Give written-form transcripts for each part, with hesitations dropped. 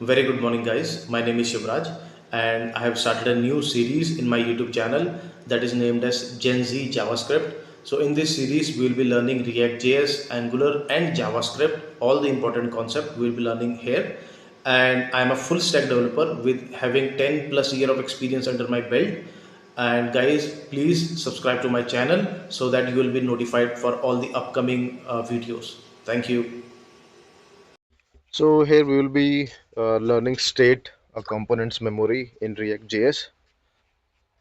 Very good morning, guys. My name is Shivraj, and I have started a new series in my YouTube channel that is named as Gen Z JavaScript. So, in this series, we will be learning ReactJS, Angular, and JavaScript. All the important concepts we will be learning here. And I am a full stack developer with having 10 plus year of experience under my belt. And guys, please subscribe to my channel so that you will be notified for all the upcoming videos. Thank you. So here we will be learning state a component's memory in React.js.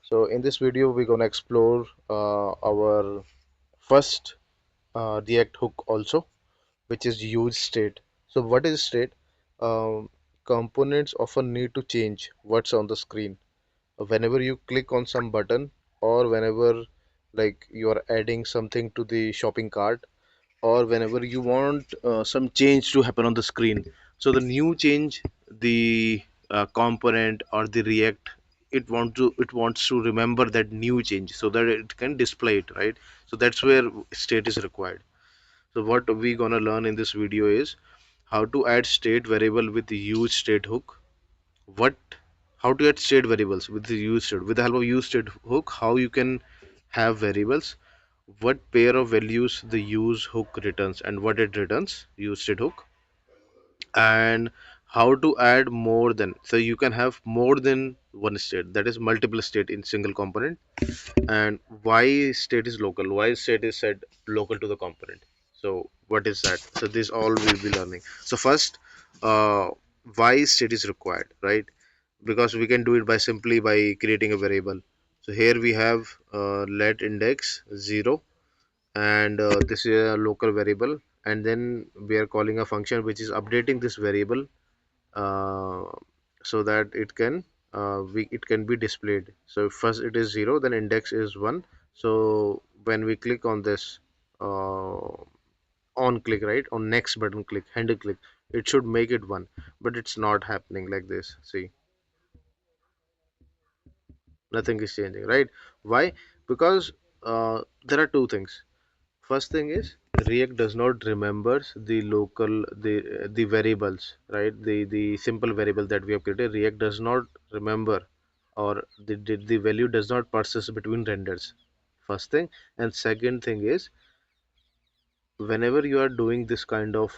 So in this video, we're gonna explore our first React hook also, which is use state. So what is state? Components often need to change what's on the screen. Whenever you click on some button or whenever like you are adding something to the shopping cart or whenever you want some change to happen on the screen, so the new change, the component or the react, it wants to remember that new change so that it can display it, right? So that's where state is required. So what we gonna learn in this video is how to add state variable with the use state hook. What How to add state variables with the use state, with the help of use state hook, how you can have variables, what pair of values the use hook returns and what it returns, use state hook, and how to add more than, so you can have more than one state, that is multiple state in single component, and why state is local, why state is set local to the component. So what is that? So this all we'll be learning. So first, uh, why state is required, right? Because we can do it by simply by creating a variable. So here we have let index 0, and this is a local variable, and then we are calling a function which is updating this variable uh, so that it can be displayed. So first it is 0, then index is 1. So when we click on this on click, right, on next button click, handle click, it should make it 1, but it's not happening like this. See, nothing is changing, right? Why? Because there are two things. First thing is React does not remembers the local, the variables, right? The simple variable that we have created, React does not remember, or the value does not persist between renders. First thing. And second thing is, whenever you are doing this kind of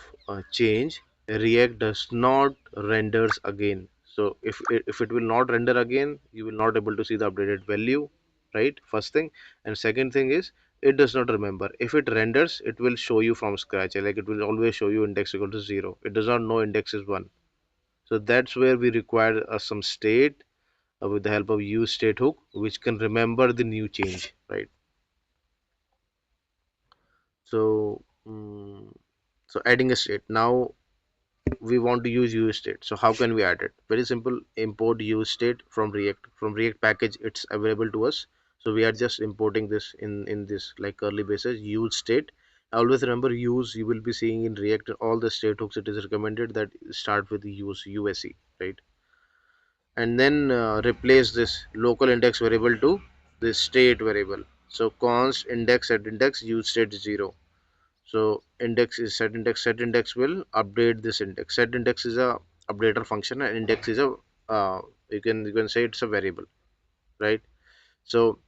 change, React does not renders again. So if it will not render again, you will not able to see the updated value, right? First thing. And second thing is, it does not remember. If it renders, it will show you from scratch, like it will always show you index equal to 0. It does not know index is 1. So that's where we require some state with the help of use state hook, which can remember the new change, right? So so adding a state. Now we want to use useState. So how can we add it? Very simple. Import useState from React package. It's available to us. So we are just importing this in this like curly braces useState. Always remember use. You will be seeing in React all the state hooks. It is recommended that start with the use USE, right? And then replace this local index variable to the state variable. So const index at index use state 0. So index is set index will update this index. Set index is a updater function, and index is a you can say it's a variable, right? So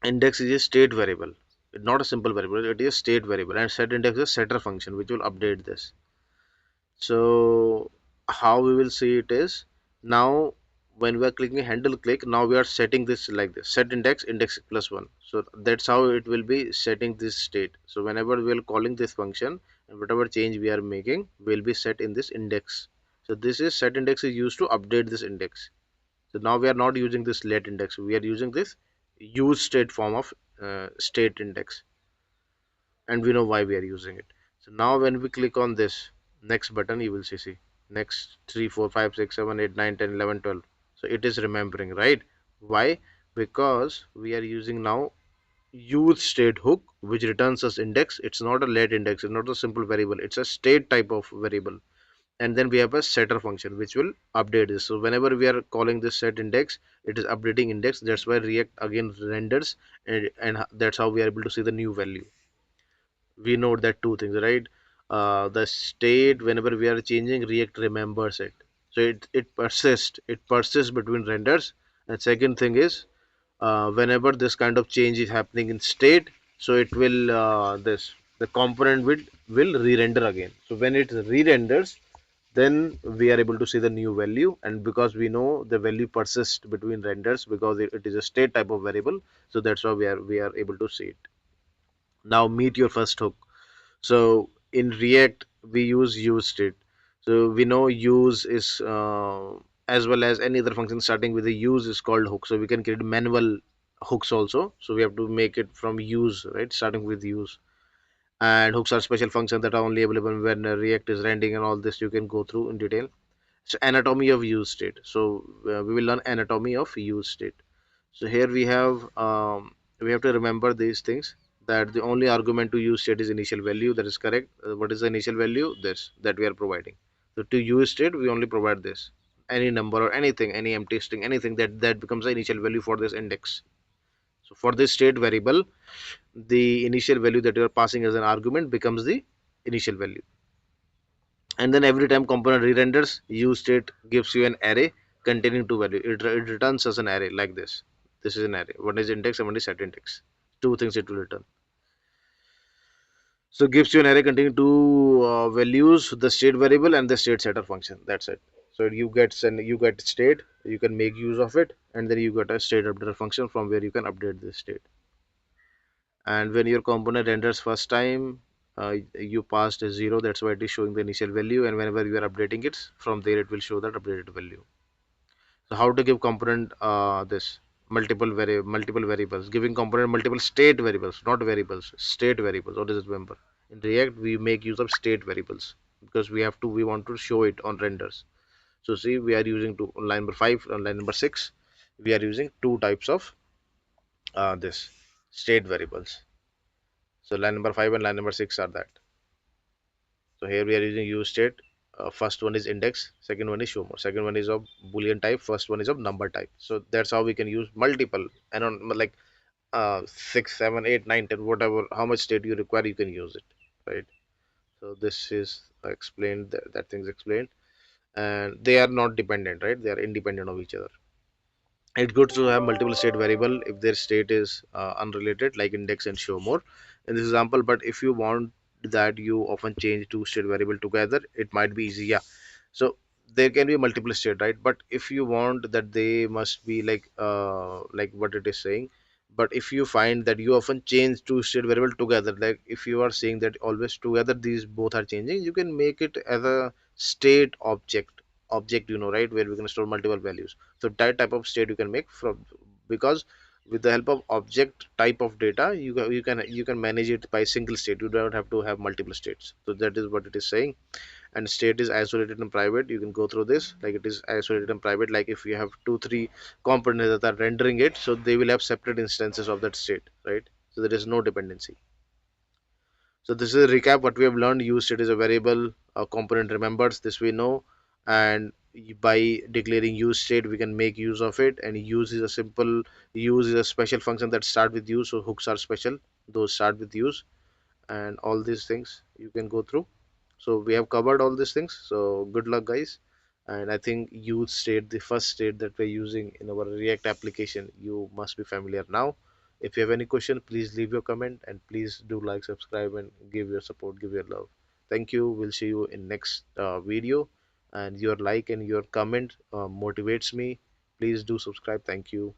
index is a state variable, not a simple variable, it is a state variable, and set index is a setter function which will update this. So how we will see it is, now when we are clicking handle click, now we are setting this like this, set index plus 1. So that's how it will be setting this state. So whenever we are calling this function, and whatever change we are making will be set in this index. So this is set index is used to update this index. So now we are not using this let index, we are using this use state form of state index, and we know why we are using it. So now when we click on this next button, you will see next 3 4 5 6 7 8 9 10 11 12. So it is remembering, right? Why? Because we are using now use state hook which returns us index. It's not a let index, it's not a simple variable, it's a state type of variable. And then we have a setter function which will update this. So whenever we are calling this set index, it is updating index. That's why React again renders, and that's how we are able to see the new value. We know that two things, right? The state, whenever we are changing, React remembers it. So it persists between renders. And second thing is, whenever this kind of change is happening in state, so it will this the component will re-render again. So when it re-renders, then we are able to see the new value, and because we know the value persists between renders because it is a state type of variable, so that's why we are able to see it. Now meet your first hook. So in React, we use state. So we know use is as well as any other function starting with a use is called hook. So we can create manual hooks also. So we have to make it from use, right? Starting with use. And hooks are special functions that are only available when React is rendering, and all this you can go through in detail. So anatomy of use state. So we will learn anatomy of use state. So here we have to remember these things, that the only argument to use state is initial value. That is correct. What is the initial value? This that we are providing. So to use state, we only provide this. Any number or anything, any empty string, anything that becomes the initial value for this index. So for this state variable, the initial value that you are passing as an argument becomes the initial value. And then every time component re-renders, use state gives you an array containing two values. It returns as an array like this. This is an array. One is index and one is set index. Two things it will return. So gives you an array containing two values, the state variable and the state setter function. That's it. So you get state, you can make use of it, and then you get a state updater function from where you can update the state. And when your component renders first time, you passed a 0, that's why it is showing the initial value, and whenever you are updating it, from there it will show that updated value. So how to give component this multiple variables? Giving component multiple state variables, not variables, state variables. What does it remember? In React, we make use of state variables because we want to show it on renders. So see, we are using on line number 5, on line number 6, we are using two types of this state variables. So line number 5 and line number 6 are that. So here we are using use state. First one is index, second one is show more. Second one is of boolean type, first one is of number type. So that's how we can use multiple, and on like 6, 7, 8, 9, 10, whatever, how much state you require, you can use it, right? So this is explained, that thing's explained, and they are not dependent, right? They are independent of each other. It's good to have multiple state variable if their state is unrelated, like index and show more in this example. But if you want that you often change two state variable together, it might be easy, yeah. So there can be multiple state, right? But if you want that they must be like what it is saying, but if you find that you often change two state variable together, like if you are saying that always together these both are changing, you can make it as a state object, right, where we can store multiple values. So that type of state you can make from, because with the help of object type of data, you can manage it by single state. You don't have to have multiple states. So that is what it is saying. And state is isolated and private. You can go through this, like it is isolated and private. Like if you have 2 3 components that are rendering it, so they will have separate instances of that state, right? So there is no dependency. So this is a recap what we have learned. Use state is a variable, a component remembers, this we know. And by declaring use state, we can make use of it. And use is a special function that start with use. So hooks are special, those start with use. And all these things you can go through. So we have covered all these things. So good luck, guys. And I think use state, the first state that we're using in our React application, you must be familiar now. If you have any question, please leave your comment, and please do like, subscribe, and give your support, give your love. Thank you. We'll see you in next video. And your like and your comment motivates me. Please do subscribe. Thank you.